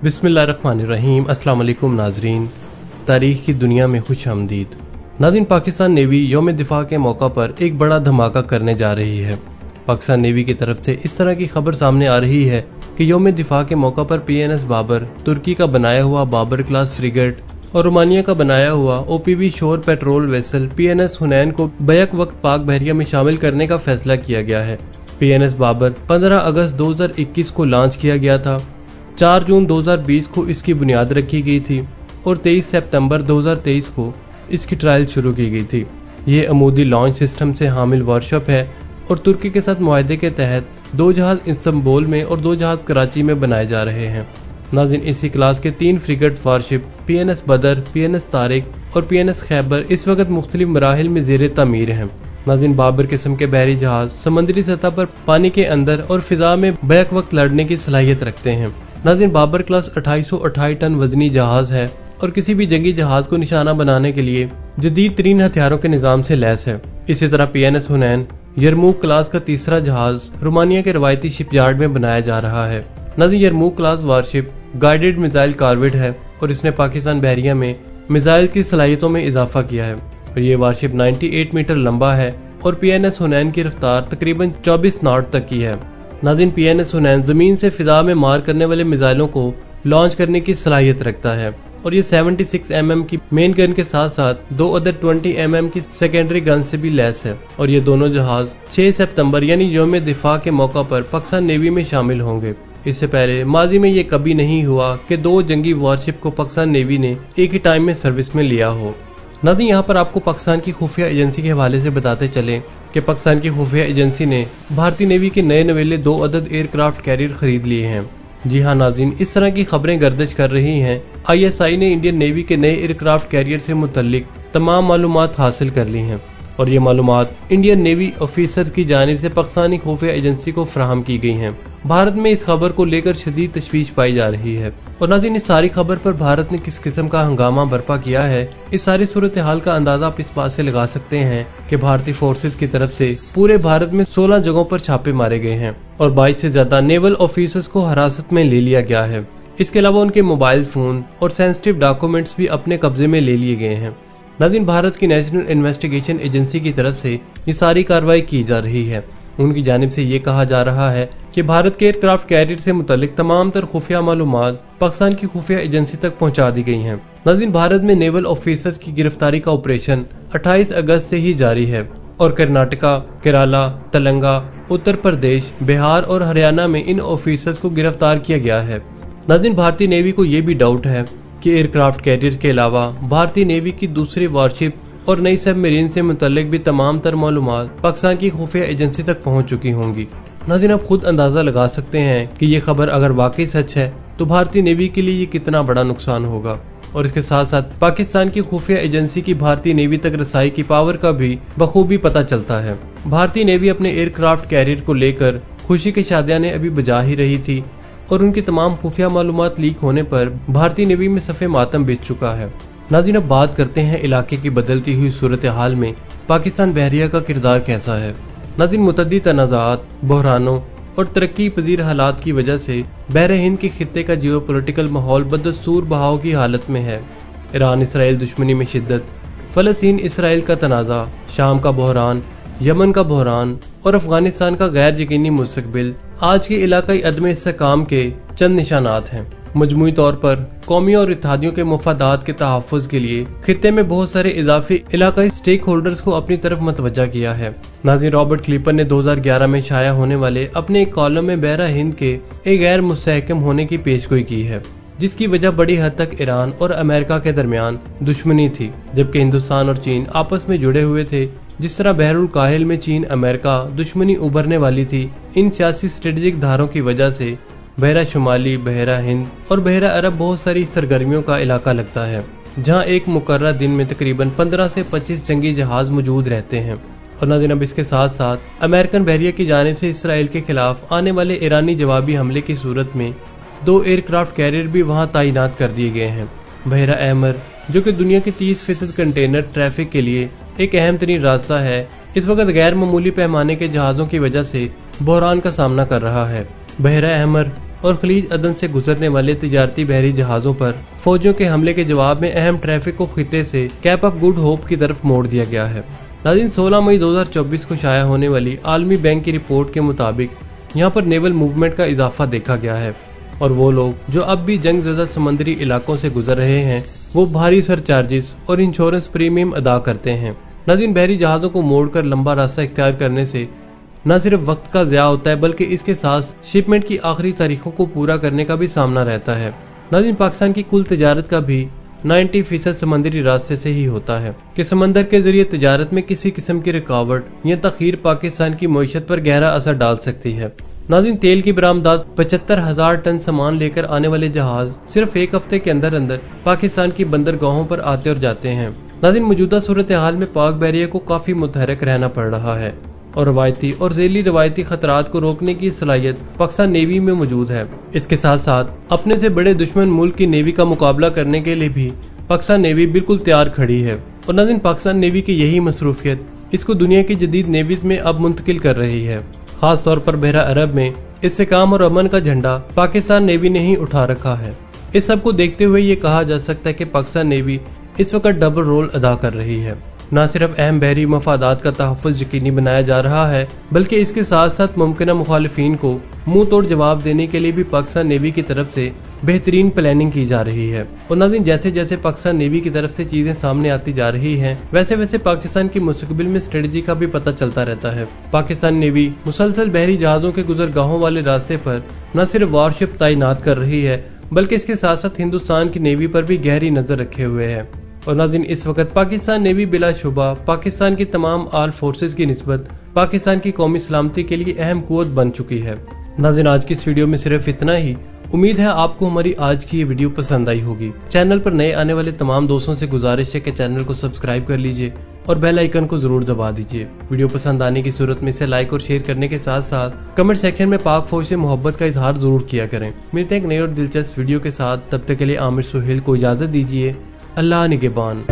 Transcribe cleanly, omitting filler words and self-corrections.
बिस्मिल्लाहिर्रहमानिर्रहीम। अस्सलाम वालेकुम नाजरीन, तारीख की दुनिया में खुश आमदीद। नाज़रीन, पाकिस्तान नेवी यौम दिफा के मौका पर एक बड़ा धमाका करने जा रही है। पाकिस्तान नेवी की तरफ से इस तरह की खबर सामने आ रही है कि यौम दिफा के मौका पर PNS बाबर, तुर्की का बनाया हुआ बाबर क्लास फ्रिगेट और रोमानिया का बनाया हुआ OPV शोर पेट्रोल वेसल PNS हुनैन को बैक वक्त पाक बहरिया में शामिल करने का फैसला किया गया है। PNS बाबर 15 अगस्त 2021 को लॉन्च किया गया था। 4 जून 2020 को इसकी बुनियाद रखी गई थी और 23 सितंबर 2023 को इसकी ट्रायल शुरू की गई थी। ये अमूदी लॉन्च सिस्टम से हामिल वारशिप है और तुर्की के साथ मुआहदे के तहत 2 जहाज इस्तांबुल में और 2 जहाज कराची में बनाए जा रहे हैं। नाज़रीन, इसी क्लास के 3 फ्रिगेट वारशिप PNS बदर, PNS तारिक और PNS खैबर इस वक्त मुख्तलिफ मराहिल में ज़ेर तामीर हैं। नाज़रीन, बाबर किस्म के बहरी जहाज समंदरी सतह पर, पानी के अंदर और फिजा में बैक वक्त लड़ने की सलाहियत रखते हैं। नाज़रीन, बाबर क्लास 2828 टन वजनी जहाज है और किसी भी जंगी जहाज को निशाना बनाने के लिए जदीद तरीन हथियारों के निज़ाम से लैस है। इसी तरह PNS हुनैन यरमूक क्लास का तीसरा जहाज रोमानिया के रवायती शिपयार्ड में बनाया जा रहा है। नाज़रीन, यरमूक class warship guided missile corvette है और इसने पाकिस्तान बहरिया में मिसाइल की सलाहियतों में इजाफा किया है और ये वारशिप 98 मीटर लंबा है और PNS हुनैन की रफ्तार तकरीबन 24 नॉट तक की है। नाज़रीन, PNS हुनैन जमीन से फिजा में मार करने वाले मिसाइलों को लॉन्च करने की सलाहियत रखता है और ये 76 mm की मेन गन के साथ साथ 2 अदर 20 mm की सेकेंडरी गन से भी लैस है और ये दोनों जहाज 6 सितंबर यानी यौम दिफा के मौका पर पाकिस्तान नेवी में शामिल होंगे। इससे पहले माजी में ये कभी नहीं हुआ कि 2 जंगी वारशिप को पाकिस्तान नेवी ने एक ही टाइम में सर्विस में लिया हो। नाज़रीन, यहाँ पर आपको पाकिस्तान की खुफिया एजेंसी के हवाले से बताते चले कि पाकिस्तान की खुफिया एजेंसी ने भारतीय नेवी के नए नवेले 2 अदद एयरक्राफ्ट कैरियर खरीद लिए हैं। जी हाँ नाज़रीन, इस तरह की खबरें गर्दिश कर रही हैं। ISI ने इंडियन नेवी के नए एयरक्राफ्ट कैरियर से मुतल्लिक तमाम मालूमात हासिल कर ली हैं और ये मालूमात इंडियन नेवी ऑफिसर की जानिब से पाकिस्तानी खुफिया एजेंसी को फराहम की गई हैं। भारत में इस खबर को लेकर शदीद तशवीश पाई जा रही है और नाज़रीन, इस सारी खबर पर भारत ने किस किस्म का हंगामा बर्पा किया है, इस सारी सूरत हाल का अंदाजा आप इस बात से लगा सकते हैं कि भारतीय फोर्सेस की तरफ से पूरे भारत में 16 जगहों पर छापे मारे गए हैं और 22 से ज्यादा नेवल ऑफिसर्स को हिरासत में ले लिया गया है। इसके अलावा उनके मोबाइल फोन और सेंसिटिव डॉक्यूमेंट्स भी अपने कब्जे में ले लिए गए हैं। नाज़रीन, भारत की नेशनल इन्वेस्टिगेशन एजेंसी की तरफ से ये सारी कार्रवाई की जा रही है। उनकी जानिब से ये कहा जा रहा है कि भारत के एयरक्राफ्ट कैरियर से मुतल्लिक तमाम तर खुफिया मालूमात पाकिस्तान की खुफिया एजेंसी तक पहुंचा दी गई हैं। नाज़रीन, भारत में नेवल ऑफिसर्स की गिरफ्तारी का ऑपरेशन 28 अगस्त से ही जारी है और कर्नाटका, केरला, तेलंगाना, उत्तर प्रदेश, बिहार और हरियाणा में इन ऑफिसर्स को गिरफ्तार किया गया है। नाज़रीन, भारतीय नेवी को ये भी डाउट है कि एयरक्राफ्ट कैरियर के अलावा भारतीय नेवी की दूसरी वारशिप और नई सबमरीन से मुतल्लिक भी तमाम तर मालूमात पाकिस्तान की खुफिया एजेंसी तक पहुंच चुकी होंगी। नाज़रीन, आप खुद अंदाजा लगा सकते हैं कि ये खबर अगर वाकई सच है तो भारतीय नेवी के लिए ये कितना बड़ा नुकसान होगा और इसके साथ साथ पाकिस्तान की खुफिया एजेंसी की भारतीय नेवी तक रसाई की पावर का भी बखूबी पता चलता है। भारतीय नेवी अपने एयरक्राफ्ट कैरियर को लेकर खुशी की शादियां अभी बजा ही रही थी और उनकी तमाम खुफिया मालूमात लीक होने पर भारतीय नेवी में सफ़े मातम बीत चुका है। नाज़रीन, अब बात करते हैं इलाके की बदलती हुई सूरत हाल में पाकिस्तान बहरिया का किरदार कैसा है। नाज़रीन, मुतअद्दिद तनाज़ात, बहरानों और तरक्की पजीर हालात की वजह से बहर हिंद के खित्ते का जियोपॉलिटिकल माहौल बदस्तूर बहाव की हालत में है। ईरान इसराइल दुश्मनी में शिद्दत, फ़लस्तीन इसराइल का तनाज़ा, शाम का बहरान, यमन का बहरान और अफगानिस्तान का गैर यकीनी मुस्तकबिल आज के इलाकाई अदम इस्तेहकाम के चंद निशानात हैं। मजमूई तौर पर कौमी और इत्तेहादियों के मुफादात के तहफ़्फ़ुज़ के लिए खित्ते में बहुत सारे इजाफी इलाकाई स्टेक होल्डर्स को अपनी तरफ मतवज्जा किया है। नाज़रीन, रॉबर्ट क्लीपर ने 2011 में शाया होने वाले अपने एक कॉलम में बहरा हिंद के एक गैर मुस्तहकम होने की पेशगोई की है, जिसकी वजह बड़ी हद तक ईरान और अमेरिका के दरमियान दुश्मनी थी, जबकि हिंदुस्तान और चीन आपस में जुड़े हुए थे। जिस तरह बहरुल काहिल में चीन अमेरिका दुश्मनी उभरने वाली थी, इन सियासी स्ट्रेटेजिक धारों की वजह से बहरा शुमाली, बहरा हिंद और बहरा अरब बहुत सारी सरगर्मियों का इलाका लगता है, जहां एक मुकर्रर दिन में तकरीबन 15 से 25 जंगी जहाज मौजूद रहते हैं। और नाज़रीन, अब इसके साथ साथ अमेरिकन बहरिया की जानिब से इसराइल के खिलाफ आने वाले ईरानी जवाबी हमले की सूरत में 2 एयरक्राफ्ट कैरियर भी वहां तैनात कर दिए गए हैं। बहरा अहमर, जो कि दुनिया के 30% कंटेनर ट्रैफिक के लिए एक अहम तरीन रास्ता है, इस वक्त गैर मामूली पैमाने के जहाज़ों की वजह से बहरान का सामना कर रहा है। बहरा अहमर और खलीज अदन से गुजरने वाले तिजारती बहरी जहाजों पर फौजियों के हमले के जवाब में अहम ट्रैफिक को खिते से कैप ऑफ गुड होप की तरफ मोड़ दिया गया है। नाज़रीन, 16 मई 2024 को शाया होने वाली आलमी बैंक की रिपोर्ट के मुताबिक यहाँ पर नेवल मूवमेंट का इजाफा देखा गया है और वो लोग जो अब भी जंगज़दा समंदरी इलाकों से गुजर रहे हैं वो भारी सरचार्जेस और इंश्योरेंस प्रीमियम अदा करते हैं। नाज़रीन, बहरी जहाज़ों को मोड़कर लंबा रास्ता इख्तियार करने से न सिर्फ वक्त का ज़या होता है बल्कि इसके साथ शिपमेंट की आखिरी तारीखों को पूरा करने का भी सामना रहता है। नाज़रीन, पाकिस्तान की कुल तिजारत का भी 90% समंदरी रास्ते से ही होता है कि समंदर के जरिए तिजारत में किसी किस्म की रुकावट या तखीर पाकिस्तान की मईशत पर गहरा असर डाल सकती है। नाज़रीन, तेल की बरामदात 75,000 टन सामान लेकर आने वाले जहाज सिर्फ एक हफ्ते के अंदर अंदर पाकिस्तान की बंदरगाहों पर आते और जाते हैं। नाज़रीन, मौजूदा सूरत हाल में पाक बहरिया को काफी मुतहरक रहना पड़ रहा है और रवायती और ज़ैली रवायती खतरात को रोकने की सलाहियत पाकिस्तान नेवी में मौजूद है। इसके साथ साथ अपने से बड़े दुश्मन मुल्क की नेवी का मुकाबला करने के लिए भी पाकिस्तान नेवी बिल्कुल तैयार खड़ी है। और नाज़रीन, पाकिस्तान नेवी की यही मसरूफियत इसको दुनिया की जदीद नेवीज में अब मुंतकिल कर रही है। खास तौर पर बहरा अरब में इस्तेकाम और अमन का झंडा पाकिस्तान नेवी ने ही उठा रखा है। इस सब को देखते हुए ये कहा जा सकता है कि पाकिस्तान नेवी इस वक्त डबल रोल अदा कर रही है। न सिर्फ अहम बहरी मफादात का तहफ़्फ़ुज़ यकीनी बनाया जा रहा है बल्कि इसके साथ साथ मुमकिन मुखालिफिन को मुंह तोड़ जवाब देने के लिए भी पाकिस्तान नेवी की तरफ से बेहतरीन प्लानिंग की जा रही है। और नाज़रीन, जैसे जैसे पाकिस्तान नेवी की तरफ से चीजें सामने आती जा रही हैं वैसे वैसे पाकिस्तान की मुस्तकबिल में स्ट्रेटजी का भी पता चलता रहता है। पाकिस्तान नेवी मुसलसल बहरी जहाज़ों के गुजरगाहों वाले रास्ते पर न सिर्फ वारशिप तैनात कर रही है बल्कि इसके साथ साथ हिंदुस्तान की नेवी पर भी गहरी नजर रखे हुए है। और नाज़रीन, इस वक्त पाकिस्तान नेवी बिलाशुबा पाकिस्तान की तमाम आर्म फोर्सेस की निस्बत पाकिस्तान की कौमी सलामती के लिए अहम कुव्वत बन चुकी है। नाज़रीन, आज की इस वीडियो में सिर्फ इतना ही। उम्मीद है आपको हमारी आज की ये वीडियो पसंद आई होगी। चैनल पर नए आने वाले तमाम दोस्तों से गुजारिश है कि चैनल को सब्सक्राइब कर लीजिए और बेल आइकन को जरूर दबा दीजिए। वीडियो पसंद आने की सूरत में इसे लाइक और शेयर करने के साथ साथ कमेंट सेक्शन में पाक फौज से मोहब्बत का इजहार जरूर किया करें। मिलते हैं एक नई और दिलचस्प वीडियो के साथ, तब तक के लिए आमिर सुहेल को इजाजत दीजिए। अल्लाह निगहबान।